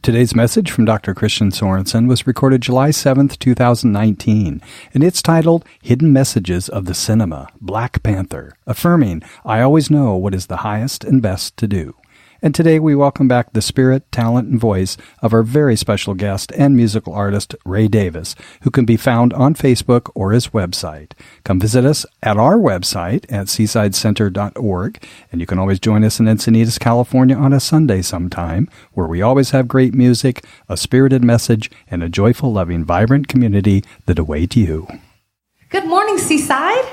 Today's message from Dr. Christian Sorensen was recorded July 7th, 2019, and it's titled Hidden Messages of the Cinema, Black Panther, affirming, I always know what is the highest and best to do. And today we welcome back the spirit, talent, and voice of our very special guest and musical artist, Ray Davis, who can be found on Facebook or his website. Come visit us at our website at seasidecenter.org, and you can always join us in Encinitas, California on a Sunday sometime, where we always have great music, a spirited message, and a joyful, loving, vibrant community that await you. Good morning, Seaside.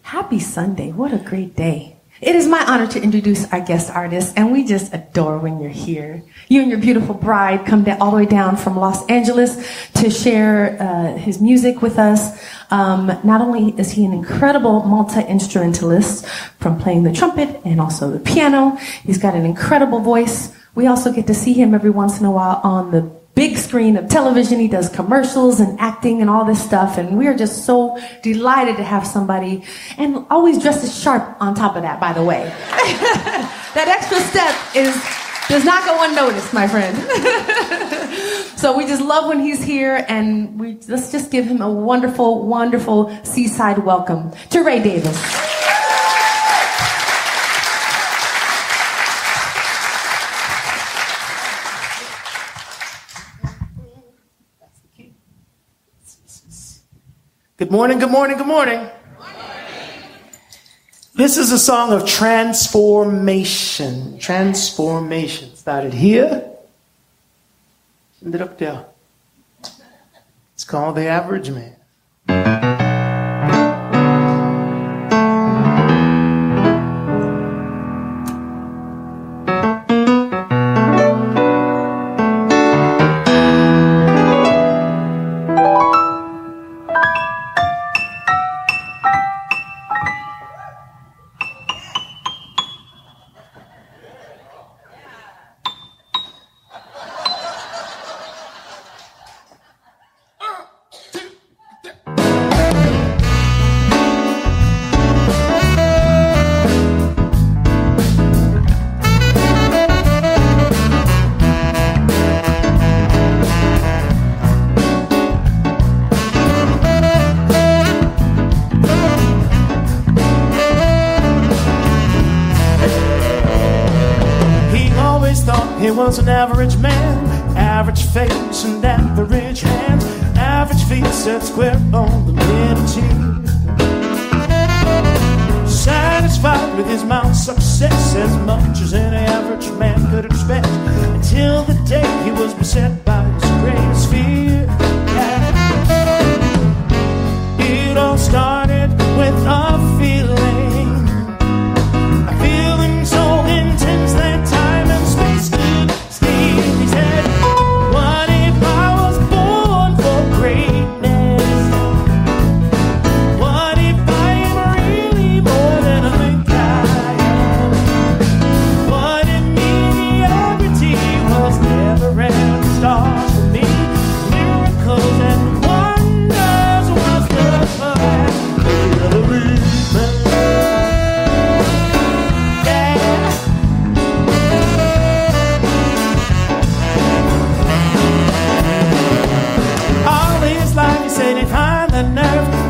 Happy Sunday. What a great day. It is my honor to introduce our guest artist, and we just adore when you're here. You and your beautiful bride come all the way down from Los Angeles to share his music with us. Not only is he an incredible multi-instrumentalist from playing the trumpet and also the piano, he's got an incredible voice. We also get to see him every once in a while on the big screen of television. He does commercials and acting and all this stuff, and we are just so delighted to have somebody, and always dressed as sharp on top of that, by the way. That extra step does not go unnoticed, my friend. So we just love when he's here, and let's just give him a wonderful, wonderful Seaside welcome to Ray Davis. Good morning, good morning, good morning. Good morning. This is a song of transformation. Transformation. Started here, ended up there. It's called The Average Man. He was an average man, average face and average hands, average feet set square on the middle teeth. Satisfied with his mouth success as much as any average man could expect, until the day he was beset by his greatest fear. It all started with a feeling so intense that time and space stood still. He said, what if I was born for greatness? What if I am really more than I think I am? What if mediocrity was never end? Stars for me, miracles and wonders was the path.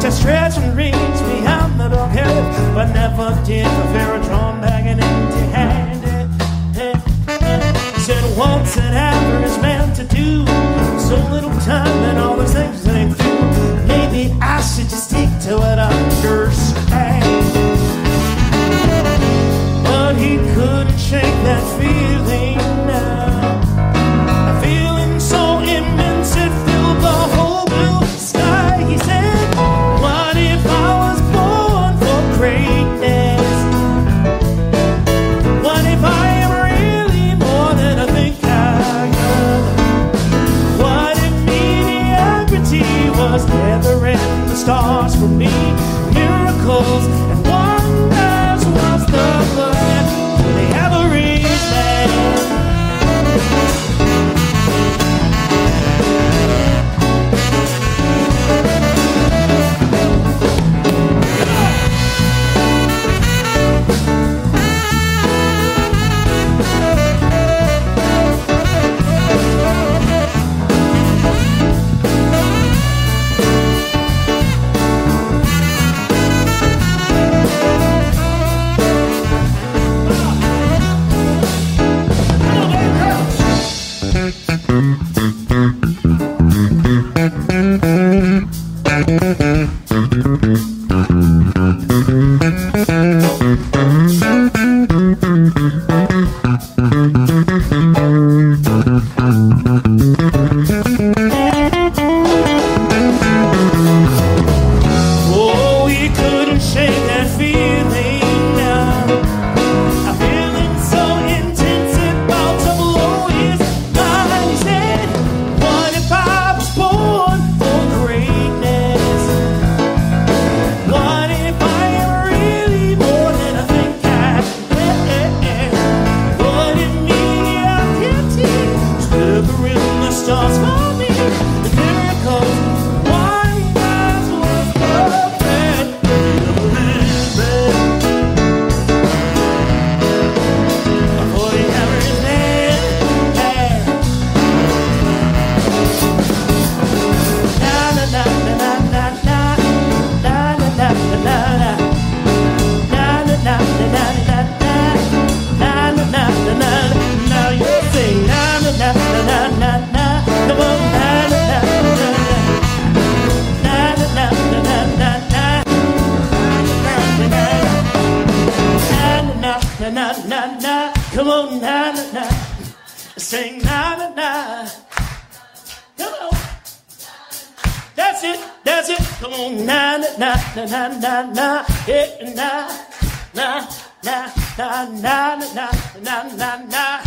To stretch and reach beyond the dark head, but never did fulfill a drawn bag and empty-handed. He said, what's an average man to do? So little time and all the things to think through. Maybe I should just stick to what I understand. But he couldn't shake that feeling now. A feeling so immense it filled the whole blue sky. He said, what if I was born for greatness? What if I am really more than I think I am? What if meaning Oh, we couldn't shake that feeling now. A feeling so intense about to blow his mind. He said, what if I was born for greatness? What if I am really more than I think I am? What if mediocrity is delivering the stars for me? The miracles, why eyes was perfect. Oh, he never is there. Na na na na na na na na na na na na na na na na na na. Now you sing na na na na na na. Come on, na na na na na na na na na na. Na na na na. Come on, na na na. Sing na na na. Come on. That's it, that's it. Come on, na na na na na na. Yeah, na na na na na na na na na.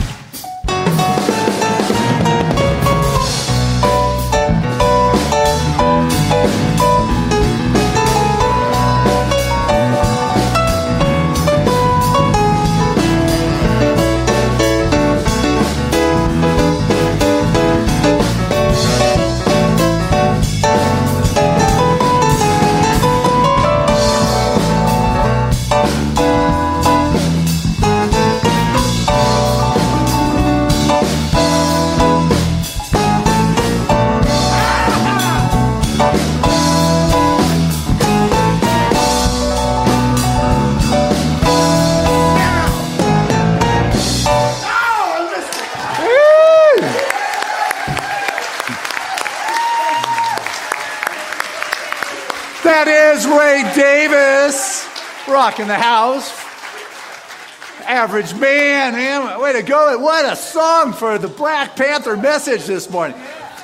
That is Ray Davis, rocking the house. Average man, way to go. What a song for the Black Panther message this morning.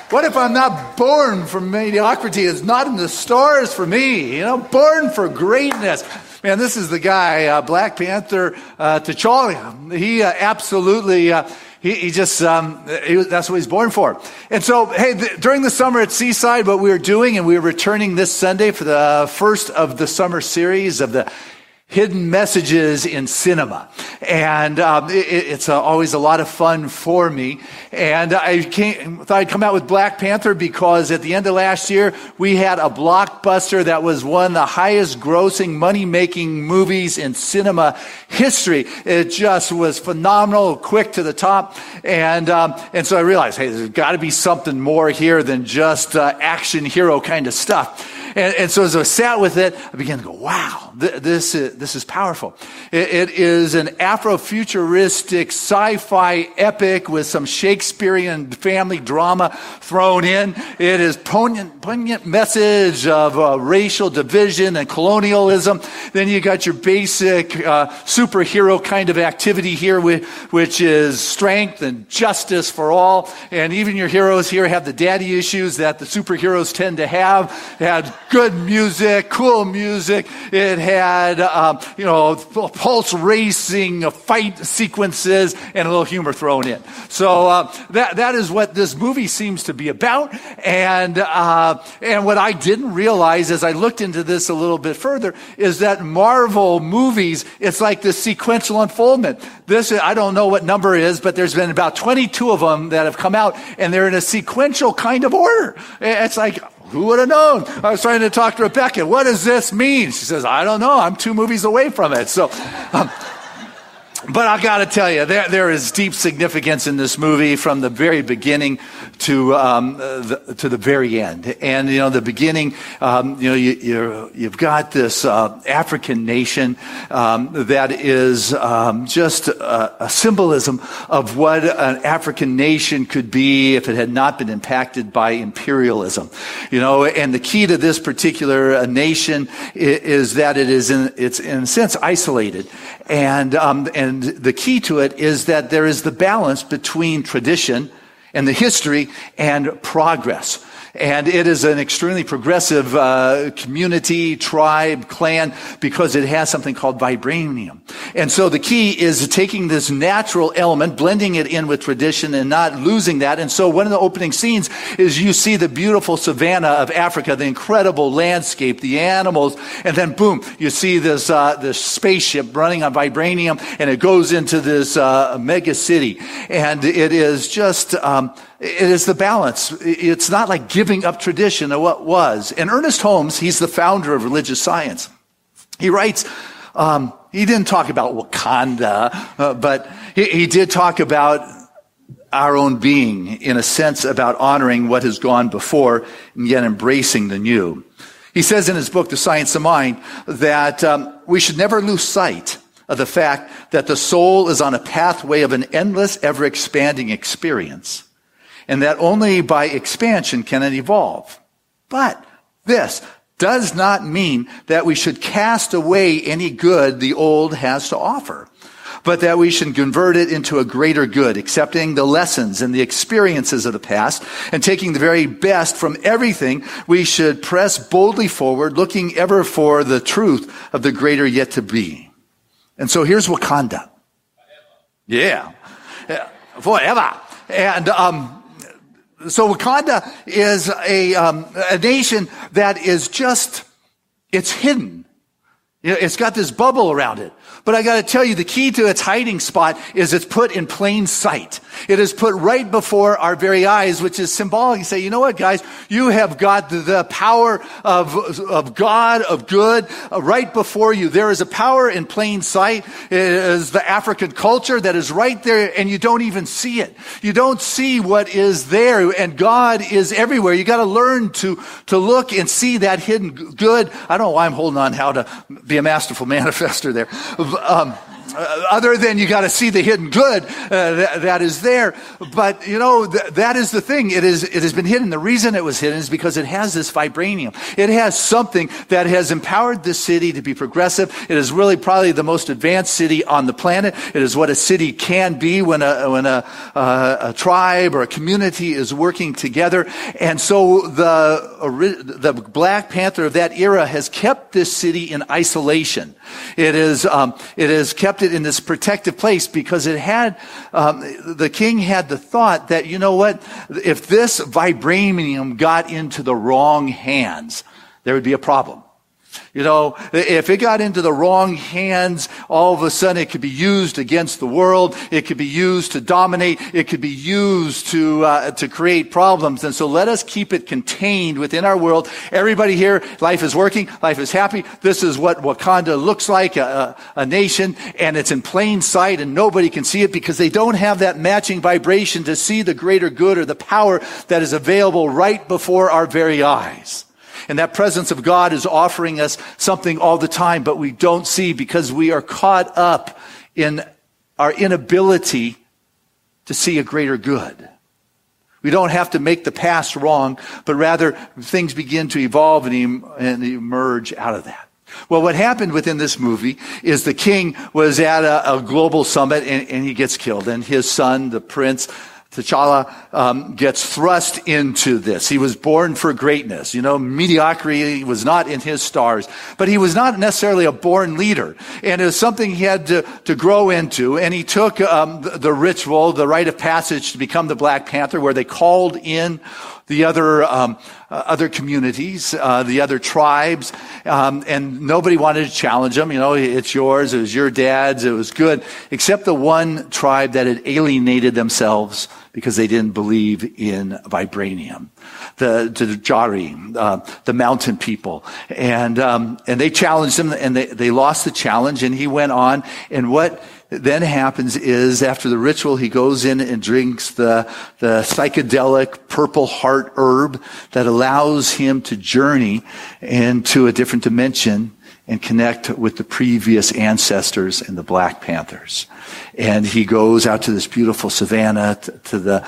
What if I'm not born for mediocrity? It's not in the stars for me, born for greatness. Man, this is the guy, Black Panther, T'Challa. He absolutely... that's what he's born for. And so, hey, during the summer at Seaside, what we were doing, and we were returning this Sunday for the first of the summer series of the Hidden Messages in Cinema. And it's always a lot of fun for me. And I thought I'd come out with Black Panther because at the end of last year, we had a blockbuster that was one of the highest grossing, money-making movies in cinema history. It just was phenomenal, quick to the top. And so I realized, hey, there's got to be something more here than just action hero kind of stuff. And so as I sat with it, I began to go, wow, this is powerful. It is an Afrofuturistic sci-fi epic with some Shakespearean family drama thrown in. It is poignant message of racial division and colonialism. Then you got your basic superhero kind of activity here, which is strength and justice for all. And even your heroes here have the daddy issues that the superheroes tend to have. It had good music, cool music. It had, pulse racing fight sequences and a little humor thrown in. So that is what this movie seems to be about. And what I didn't realize as I looked into this a little bit further is that Marvel movies, it's like this sequential unfoldment. This, I don't know what number it is, but there's been about 22 of them that have come out, and they're in a sequential kind of order. It's like, who would have known? I was trying to talk to Rebecca. What does this mean? She says, I don't know. I'm 2 movies away from it. So, But I got to tell you, there is deep significance in this movie from the very beginning to the very end. And the beginning, you've got this African nation that is just a symbolism of what an African nation could be if it had not been impacted by imperialism. And the key to this particular nation is that it's in a sense isolated, and the key to it is that there is the balance between tradition and the history and progress. And it is an extremely progressive community, tribe, clan, because it has something called vibranium. And so the key is taking this natural element, blending it in with tradition and not losing that. And so one of the opening scenes is you see the beautiful savanna of Africa, the incredible landscape, the animals, and then boom, you see this spaceship running on vibranium, and it goes into this mega city. And it is just it is the balance. It's not like giving up tradition of what was. And Ernest Holmes, he's the founder of religious science. He writes, he didn't talk about Wakanda, but he did talk about our own being, in a sense, about honoring what has gone before and yet embracing the new. He says in his book, The Science of Mind, that we should never lose sight of the fact that the soul is on a pathway of an endless, ever-expanding experience, and that only by expansion can it evolve. But this does not mean that we should cast away any good the old has to offer, but that we should convert it into a greater good, accepting the lessons and the experiences of the past and taking the very best from everything. We should press boldly forward, looking ever for the truth of the greater yet to be. And so here's Wakanda. Yeah. Forever. And, so Wakanda is a nation that is just, it's hidden. It's got this bubble around it. But I got to tell you, the key to its hiding spot is it's put in plain sight. It is put right before our very eyes, which is symbolic. You say, you know what, guys? You have got the power of God, of good, right before you. There is a power in plain sight. It is the African culture that is right there, and you don't even see it. You don't see what is there, and God is everywhere. You got to learn to look and see that hidden good. I don't know why I'm holding on how to be a masterful manifester there. Other than you got to see the hidden good that is there. But, that is the thing. It has been hidden. The reason it was hidden is because it has this vibranium. It has something that has empowered this city to be progressive. It is really probably the most advanced city on the planet. It is what a city can be when a tribe or a community is working together. And so the Black Panther of that era has kept this city in isolation. It has kept it in this protective place because it had, the king had the thought that, you know what, if this vibranium got into the wrong hands, there would be a problem. If it got into the wrong hands, all of a sudden it could be used against the world. It could be used to dominate. It could be used to create problems. And so let us keep it contained within our world. Everybody here, life is working. Life is happy. This is what Wakanda looks like, a nation. And it's in plain sight and nobody can see it because they don't have that matching vibration to see the greater good or the power that is available right before our very eyes. And that presence of God is offering us something all the time, but we don't see because we are caught up in our inability to see a greater good. We don't have to make the past wrong, but rather things begin to evolve and emerge out of that. Well, what happened within this movie is the king was at a global summit and he gets killed. And his son, the prince, T'Challa, gets thrust into this. He was born for greatness. Mediocrity was not in his stars, but he was not necessarily a born leader. And it was something he had to grow into. And he took the ritual, the rite of passage to become the Black Panther, where they called in the other communities, the other tribes, and nobody wanted to challenge them. It's yours, it was your dad's, it was good, except the one tribe that had alienated themselves because they didn't believe in vibranium. The Jari, the mountain people. And they challenged him and they lost the challenge and he went on. And what then happens is after the ritual, he goes in and drinks the psychedelic purple heart herb that allows him to journey into a different dimension and connect with the previous ancestors and the Black Panthers. And he goes out to this beautiful savanna, to the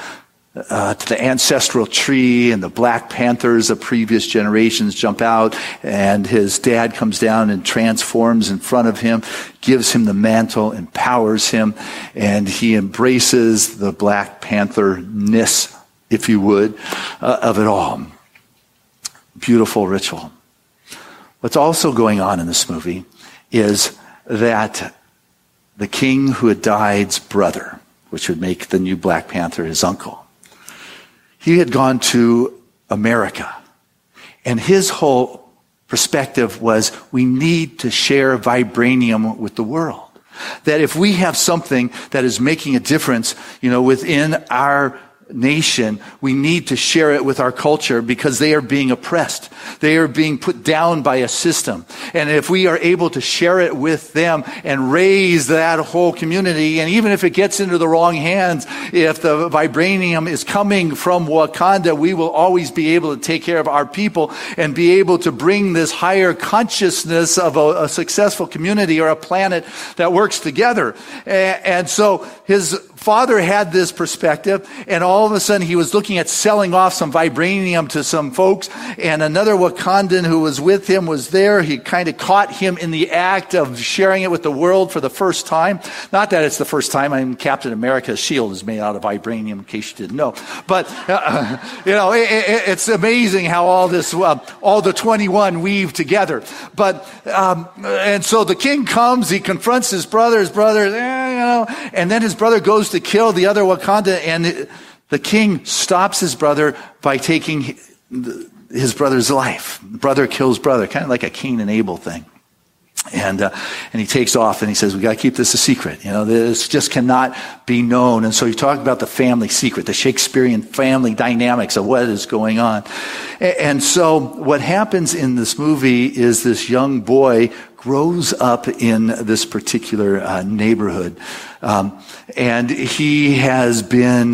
ancestral tree, and the Black Panthers of previous generations jump out, and his dad comes down and transforms in front of him, gives him the mantle, empowers him, and he embraces the Black Panther-ness, if you would, of it all. Beautiful ritual. What's also going on in this movie is that the king who had died's brother, which would make the new Black Panther his uncle, he had gone to America. And his whole perspective was, we need to share vibranium with the world. That if we have something that is making a difference, within our nation, we need to share it with our culture because they are being oppressed. They are being put down by a system. And if we are able to share it with them and raise that whole community, and even if it gets into the wrong hands, if the vibranium is coming from Wakanda, we will always be able to take care of our people and be able to bring this higher consciousness of a successful community or a planet that works together. And so his father had this perspective, and all of a sudden he was looking at selling off some vibranium to some folks, and another Wakandan who was with him was there. He kind of caught him in the act of sharing it with the world for the first time. Not that it's the first time. Captain America's shield is made out of vibranium, in case you didn't know. But, it's amazing how all the 21 weave together. But, and so the king comes, he confronts his brother, and then his brother goes to kill the other Wakanda, and the king stops his brother by taking his brother's life. Brother kills brother, kind of like a Cain and Abel thing. And he takes off and he says, we got to keep this a secret. This just cannot be known. And so you talk about the family secret, the Shakespearean family dynamics of what is going on. And so what happens in this movie is this young boy grows up in this particular neighborhood. And he has been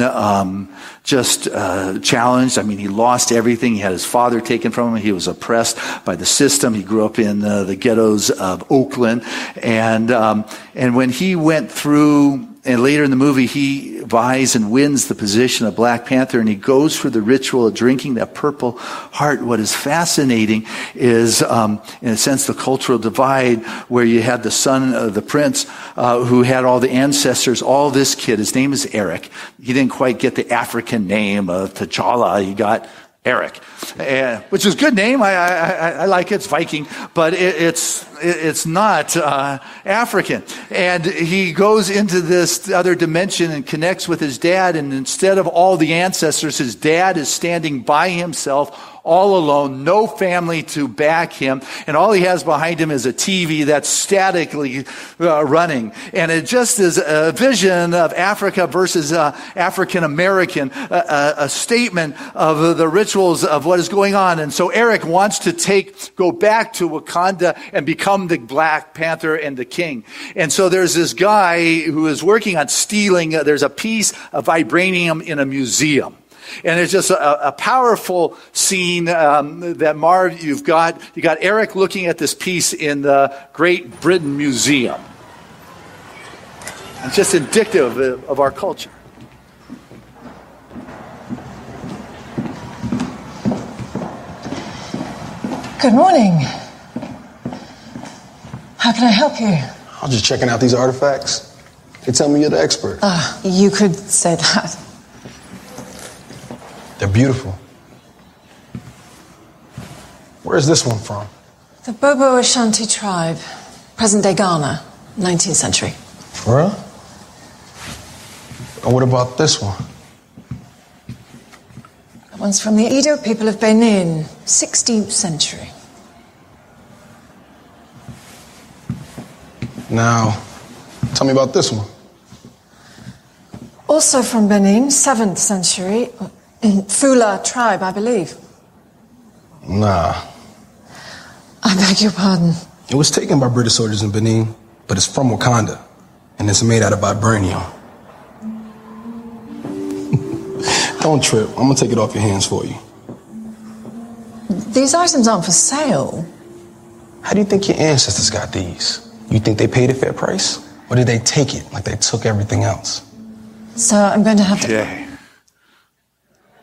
just challenged. He lost everything. He had his father taken from him. He was oppressed by the system. He grew up in the ghettos of Oakland. And when he went through, and later in the movie, he vies and wins the position of Black Panther, and he goes through the ritual of drinking that purple heart. What is fascinating is, in a sense, the cultural divide, where you had the son of the prince, who had all the ancestors. All this kid, his name is Eric. He didn't quite get the African name of T'Challa. He got Eric, which is a good name. I like it. It's Viking, but it's not African. And he goes into this other dimension and connects with his dad. And instead of all the ancestors, his dad is standing by himself, all alone, no family to back him, and all he has behind him is a TV that's statically running. And it just is a vision of Africa versus African American, a statement of the rituals of what is going on. And so Eric wants to go back to Wakanda and become the Black Panther and the king. And so there's this guy who is working on stealing. There's a piece of vibranium in a museum. And it's just a powerful scene that Marv, you got Eric looking at this piece in the Great Britain Museum. It's just indicative of our culture. Good morning. How can I help you? I was just checking out these artifacts. They tell me you're the expert. You could say that. They're beautiful. Where's this one from? The Bobo Ashanti tribe, present-day Ghana, 19th century. For real? And what about this one? That one's from the Edo people of Benin, 16th century. Now, tell me about this one. Also from Benin, 7th century, Fula tribe, I believe. Nah. I beg your pardon. It was taken by British soldiers in Benin, but it's from Wakanda. and it's made out of vibranium. Don't trip. I'm gonna take it off your hands for you. These items aren't for sale. How do you think your ancestors got these? You think they paid a fair price? Or did they take it like they took everything else? So I'm going to have to... Okay.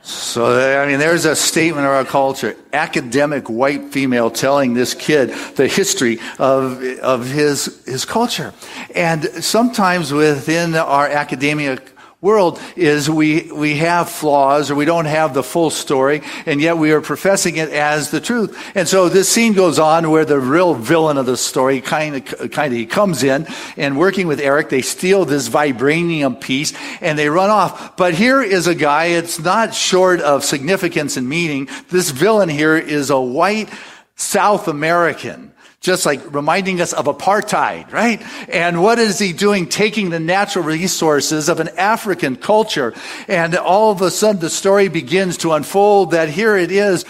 So, I mean, there's a statement of our culture, academic white female telling this kid the history of his culture. And sometimes within our academia world is we have flaws or we don't have the full story, and yet we are professing it as the truth. And so this scene goes on where the real villain of the story kind of he comes in, and working with Eric, they steal this vibranium piece and they run off. But here is a guy, it's not short of significance and meaning. This villain here is a white South American, just like reminding us of apartheid, right? And what is he doing? Taking the natural resources of an African culture. And all of a sudden the story begins to unfold that here it is,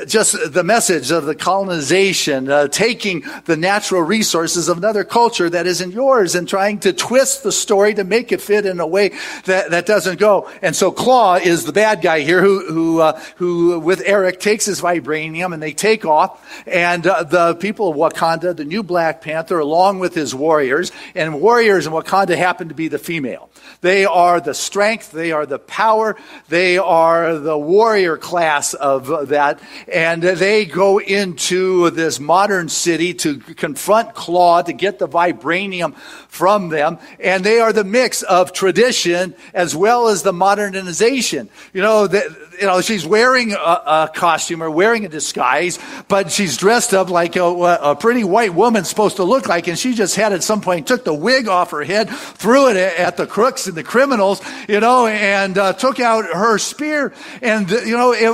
just the message of the colonization, taking the natural resources of another culture that isn't yours and trying to twist the story to make it fit in a way that doesn't go. And so Claw is the bad guy here who with Eric takes his vibranium and they take off, and the people of Wakanda, the new Black Panther, along with his warriors, and warriors in Wakanda happen to be the female. They are the strength, they are the power, they are the warrior class of that. And they go into this modern city to confront Claw, to get the vibranium from them. And they are the mix of tradition as well as the modernization. She's wearing a costume or wearing a disguise, but she's dressed up like a pretty white woman's supposed to look like. And she just had at some point took the wig off her head, threw it at the crooks and the criminals, and took out her spear. And,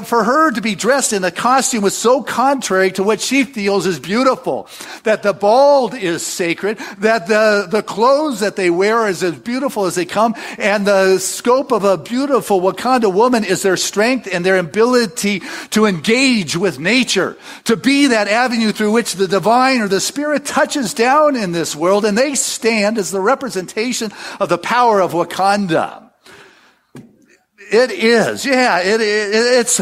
for her to be dressed in a costume was so contrary to what she feels is beautiful, that the bald is sacred, that the clothes that they wear is as beautiful as they come, and the scope of a beautiful Wakanda woman is their strength and their ability to engage with nature, to be that avenue through which the divine or the spirit touches down in this world, and they stand as the representation of the power of Wakanda. It is, it's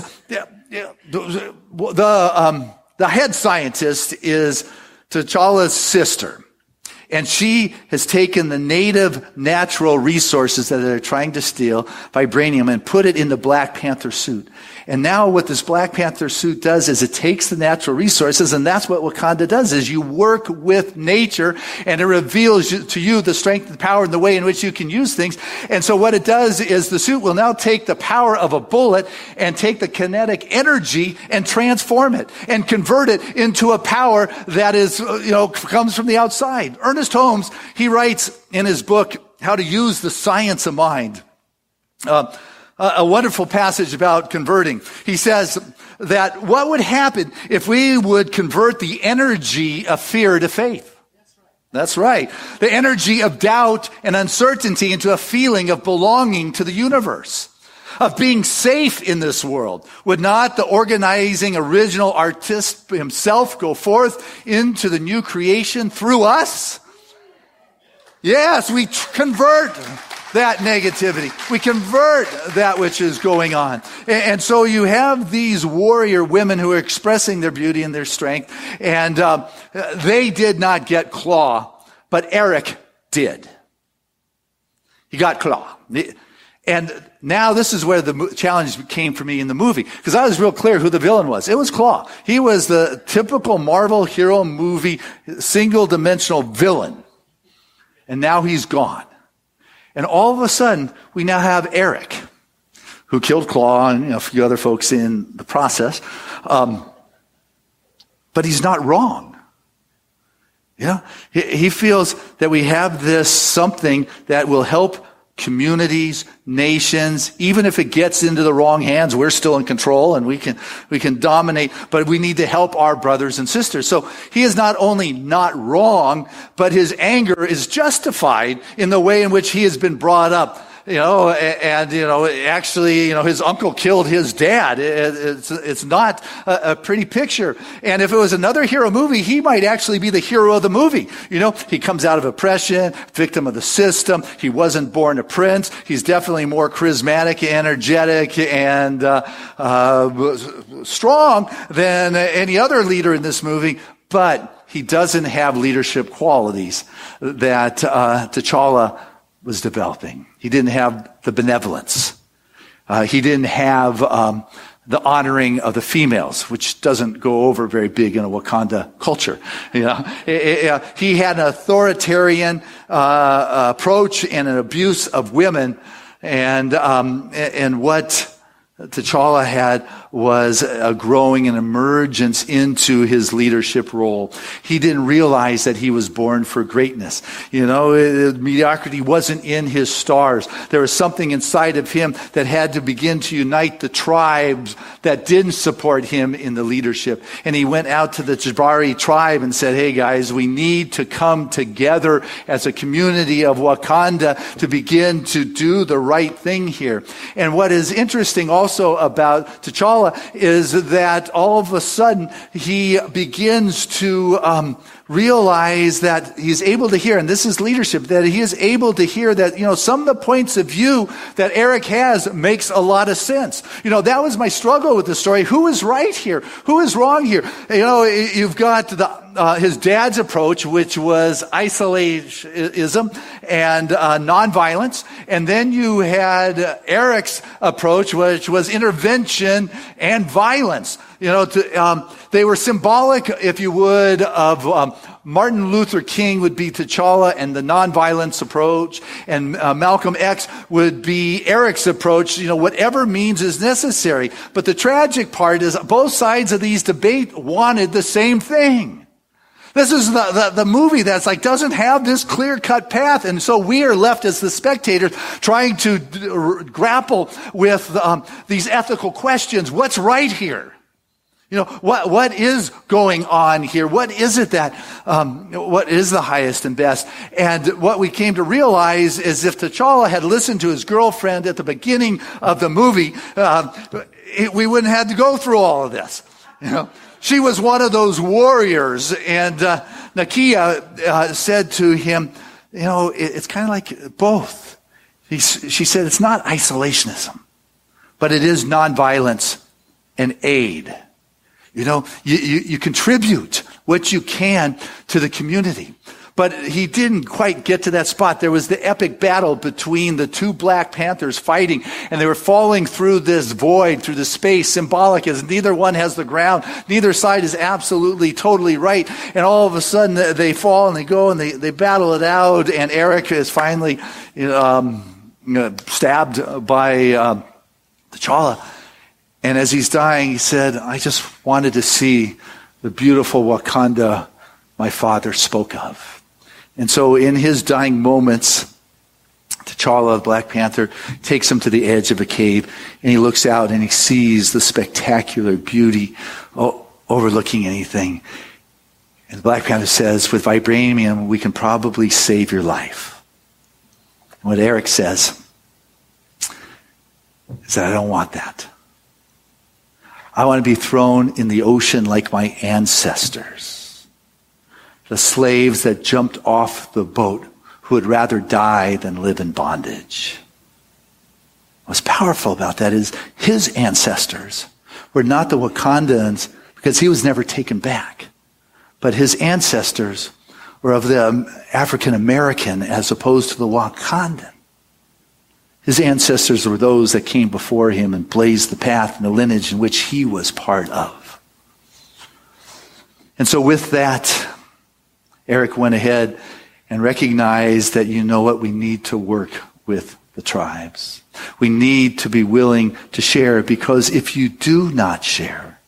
the head scientist is T'Challa's sister. And she has taken the native natural resources that they're trying to steal, vibranium, and put it in the Black Panther suit. And now what this Black Panther suit does is it takes the natural resources, and that's what Wakanda does, is you work with nature, and it reveals to you the strength, the power, and the way in which you can use things. And so what it does is the suit will now take the power of a bullet and take the kinetic energy and transform it and convert it into a power that is, comes from the outside. Ernest Holmes, he writes in his book, How to Use the Science of Mind, a wonderful passage about converting. He says that what would happen if we would convert the energy of fear to faith? That's right. The energy of doubt and uncertainty into a feeling of belonging to the universe, of being safe in this world. Would not the organizing original artist himself go forth into the new creation through us? Yes, we convert that negativity. We convert that which is going on. And so you have these warrior women who are expressing their beauty and their strength. And they did not get Claw, but Eric did. He got Claw. And now this is where the challenge came for me in the movie, because I was real clear who the villain was. It was Claw. He was the typical Marvel hero movie single-dimensional villain. And now he's gone. And all of a sudden, we now have Eric, who killed Claw and a few other folks in the process. But he's not wrong. He feels that we have this something that will help communities, nations. Even if it gets into the wrong hands, we're still in control and we can dominate, but we need to help our brothers and sisters. So he is not only not wrong, but his anger is justified in the way in which he has been brought up. actually, his uncle killed his dad. It's not a pretty picture. And if it was another hero movie, he might actually be the hero of the movie. He comes out of oppression, victim of the system. He wasn't born a prince. He's definitely more charismatic, energetic, and strong than any other leader in this movie. But he doesn't have leadership qualities that T'Challa was developing. He didn't have the benevolence. He didn't have the honoring of the females, which doesn't go over very big in a Wakanda culture. He had an authoritarian approach and an abuse of women, and what T'Challa had was a growing and emergence into his leadership role. He didn't realize that he was born for greatness. Mediocrity wasn't in his stars. There was something inside of him that had to begin to unite the tribes that didn't support him in the leadership. And he went out to the Jabari tribe and said, hey guys, we need to come together as a community of Wakanda to begin to do the right thing here. And what is interesting also about T'Challa is that all of a sudden he begins to realize that he's able to hear, and this is leadership, that he is able to hear that, some of the points of view that Eric has makes a lot of sense. That was my struggle with the story. Who is right here? Who is wrong here? You've got his dad's approach, which was isolationism and nonviolence. And then you had Eric's approach, which was intervention and violence. They were symbolic, if you would, of Martin Luther King would be T'Challa and the nonviolence approach, and Malcolm X would be Eric's approach. Whatever means is necessary. But the tragic part is both sides of these debate wanted the same thing. This is the movie that's doesn't have this clear-cut path. And so we are left as the spectators trying to grapple with these ethical questions. What's right here? What is going on here? What is it that, what is the highest and best? And what we came to realize is if T'Challa had listened to his girlfriend at the beginning of the movie, we wouldn't have to go through all of this. She was one of those warriors, and Nakia said to him, it's kind of like both. She said it's not isolationism, but it is nonviolence and aid. You contribute what you can to the community. But he didn't quite get to that spot. There was the epic battle between the two Black Panthers fighting, and they were falling through this void, through the space, symbolic as neither one has the ground. Neither side is absolutely, totally right. And all of a sudden they fall and they go and they battle it out, and Eric is finally stabbed by T'Challa. And as he's dying, he said, I just wanted to see the beautiful Wakanda my father spoke of. And so in his dying moments, T'Challa, the Black Panther, takes him to the edge of a cave, and he looks out and he sees the spectacular beauty overlooking anything. And the Black Panther says, with vibranium, we can probably save your life. And what Eric says is that I don't want that. I want to be thrown in the ocean like my ancestors. The slaves that jumped off the boat who would rather die than live in bondage. What's powerful about that is his ancestors were not the Wakandans because he was never taken back. But his ancestors were of the African American as opposed to the Wakandan. His ancestors were those that came before him and blazed the path and the lineage in which he was part of. And so with that, Eric went ahead and recognized that, we need to work with the tribes. We need to be willing to share, because if you do not share,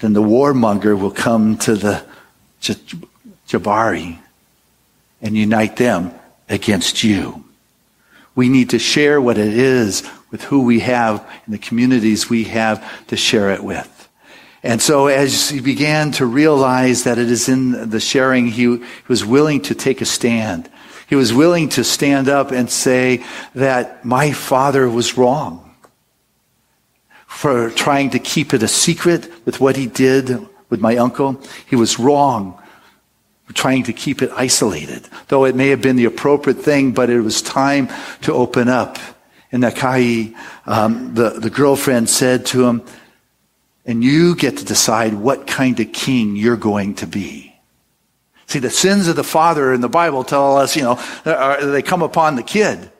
then the warmonger will come to the Jabari and unite them against you. We need to share what it is with who we have and the communities we have to share it with. And so as he began to realize that it is in the sharing, he was willing to take a stand. He was willing to stand up and say that my father was wrong for trying to keep it a secret with what he did with my uncle. He was wrong for trying to keep it isolated, though it may have been the appropriate thing, but it was time to open up. And Nakai, the girlfriend, said to him, and you get to decide what kind of king you're going to be. See, the sins of the father in the Bible tell us, they come upon the kid.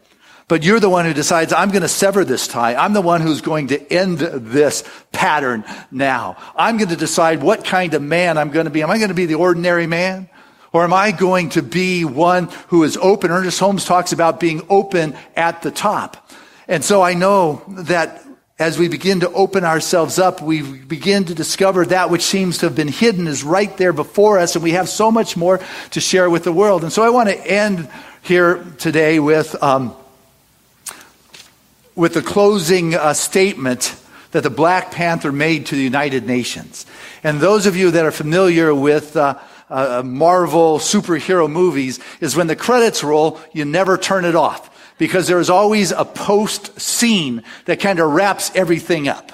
But you're the one who decides, I'm going to sever this tie. I'm the one who's going to end this pattern now. I'm going to decide what kind of man I'm going to be. Am I going to be the ordinary man? Or am I going to be one who is open? Ernest Holmes talks about being open at the top. And so I know that as we begin to open ourselves up, we begin to discover that which seems to have been hidden is right there before us, and we have so much more to share with the world. And so I want to end here today with the closing statement that the Black Panther made to the United Nations. And those of you that are familiar with Marvel superhero movies, is when the credits roll, you never turn it off, because there is always a post scene that kind of wraps everything up.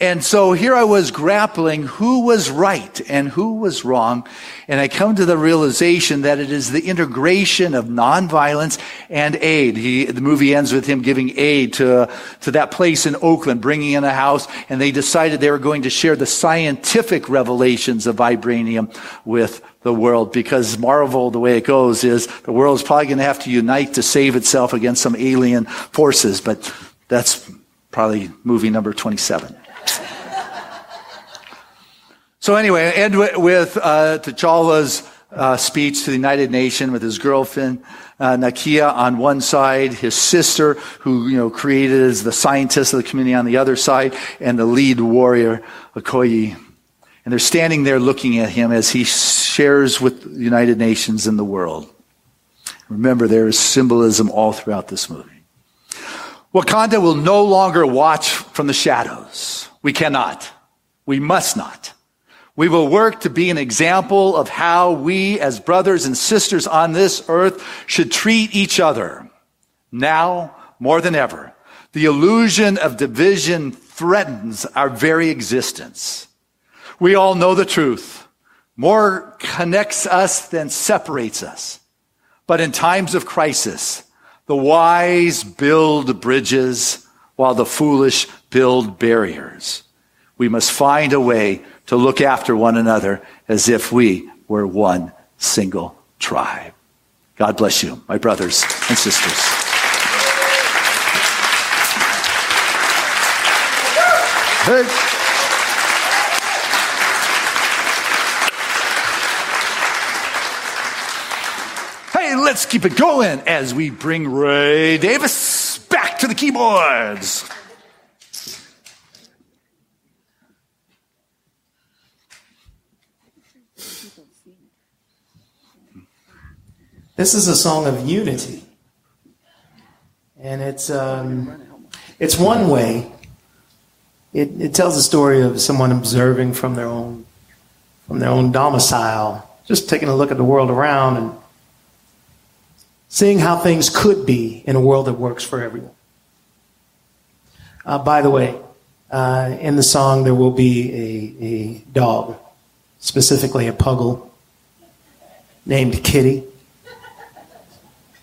And so here I was grappling who was right and who was wrong. And I come to the realization that it is the integration of nonviolence and aid. The movie ends with him giving aid to that place in Oakland, bringing in a house, and they decided they were going to share the scientific revelations of vibranium with the world, because Marvel, the way it goes, is the world is probably going to have to unite to save itself against some alien forces. But that's probably movie number 27. So anyway, I end with T'Challa's speech to the United Nations with his girlfriend, Nakia, on one side, his sister, who, created as the scientist of the community, on the other side, and the lead warrior, Okoye. And they're standing there looking at him as he shares with the United Nations and the world. Remember, there is symbolism all throughout this movie. Wakanda will no longer watch from the shadows. We cannot. We must not. We will work to be an example of how we as brothers and sisters on this earth should treat each other. Now, more than ever, the illusion of division threatens our very existence. We all know the truth. More connects us than separates us. But in times of crisis, the wise build bridges while the foolish build barriers. We must find a way to look after one another as if we were one single tribe. God bless you, my brothers and sisters. Hey, let's keep it going as we bring Ray Davis back to the keyboards. This is a song of unity, and it's one way. It tells the story of someone observing from their own domicile, just taking a look at the world around and seeing how things could be in a world that works for everyone. By the way, in the song there will be a dog, specifically a puggle named Kitty.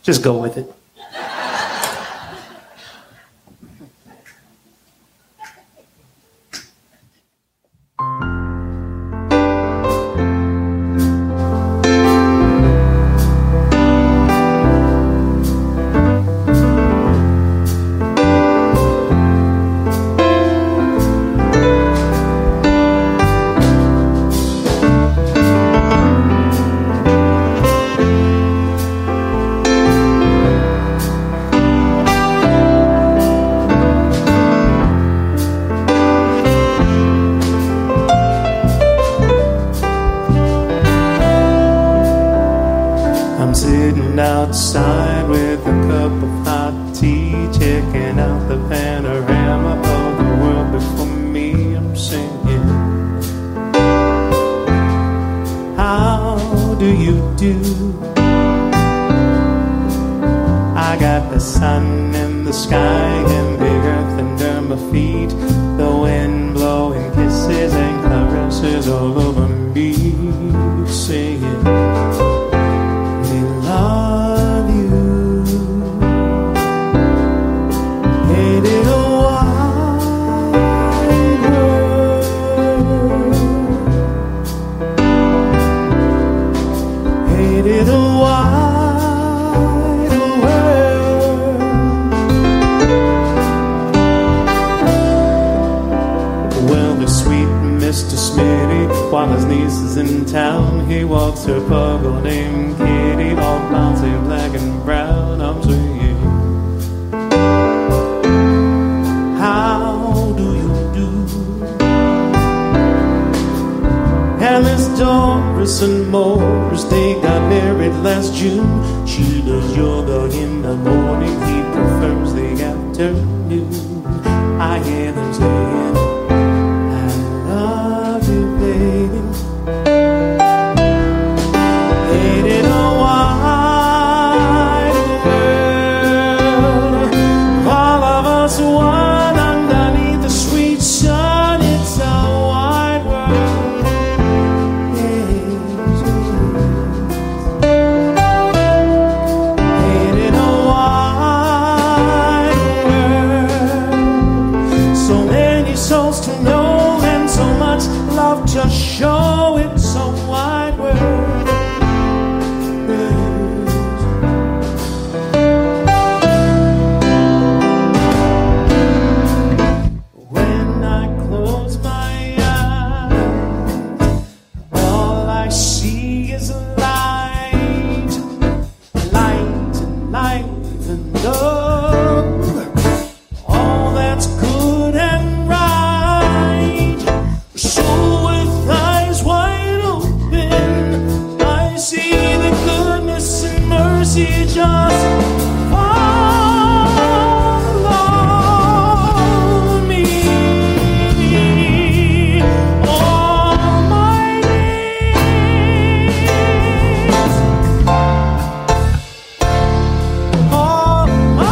Just go with it. Outside with a cup of hot tea, checking out the panorama of the world before me. I'm singing, how do you do? sun and the sky and the earth under my feet, the wind blowing kisses and caresses all over me, singing, we love you. Hey, little wide world. Hey, little wide world. Well, the sweet Mr. Smitty, while his niece is in town, he walks her puggle named Kitty, all bouncy black and brown. I'm singing, how do you do? Alice, Doris, and Morris, they got married last June. She does yoga in the morning, he prefers the afternoon. I hear them saying, I love you, baby. Ain't it a wide world? All of us one underneath the sweet sun. It's a wide world. Yes. Ain't it a wide world? So many souls to know and so much love to show. It's a wide world. When I close my eyes, all I see is light, light and life and love. All that's good and right. So with eyes wide open, I see the goodness and mercy just follow me. All my days, all my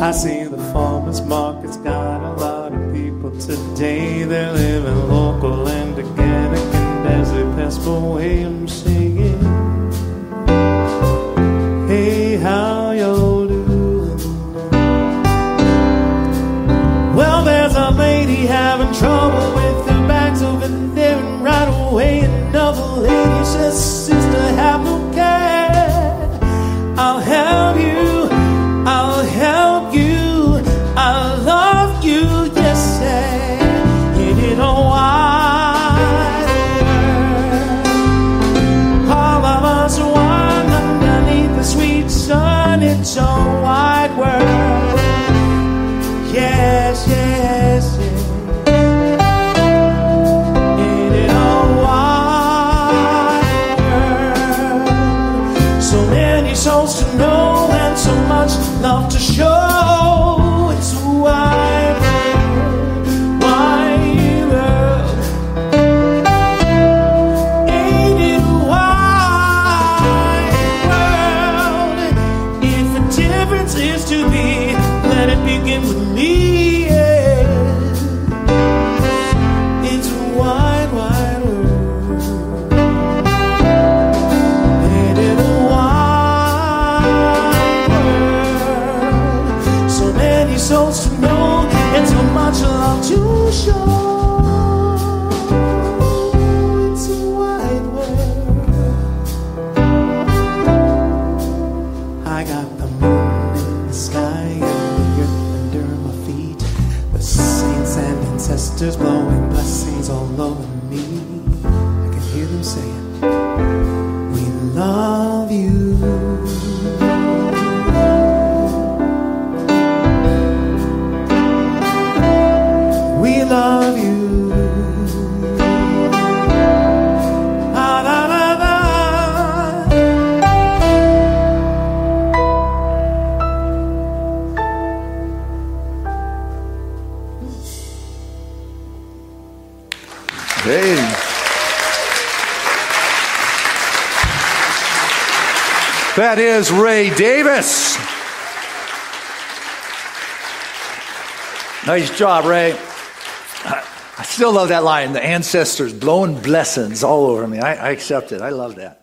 I see the farmers market's got a lot of people today. They're living local and organic, and as they pass away, I'm singing, hey, how y'all doing? Well, there's a lady having trouble with her bags over there, and right away another lady says, sister, have no care, I'll help you, I'll help you, I love you, yes, say, in a wide world. singing with me. Yeah. It's a wide, wide world. It is a wide world. So many souls to know, and so much love to show. Ancestors blowing blessings all over me. I can hear them saying, we love you. We love you. Ah, da, da, da. Hey. That is Ray Davis. Nice job, Ray. I still love that line, the ancestors blowing blessings all over me. I accept it. I love that.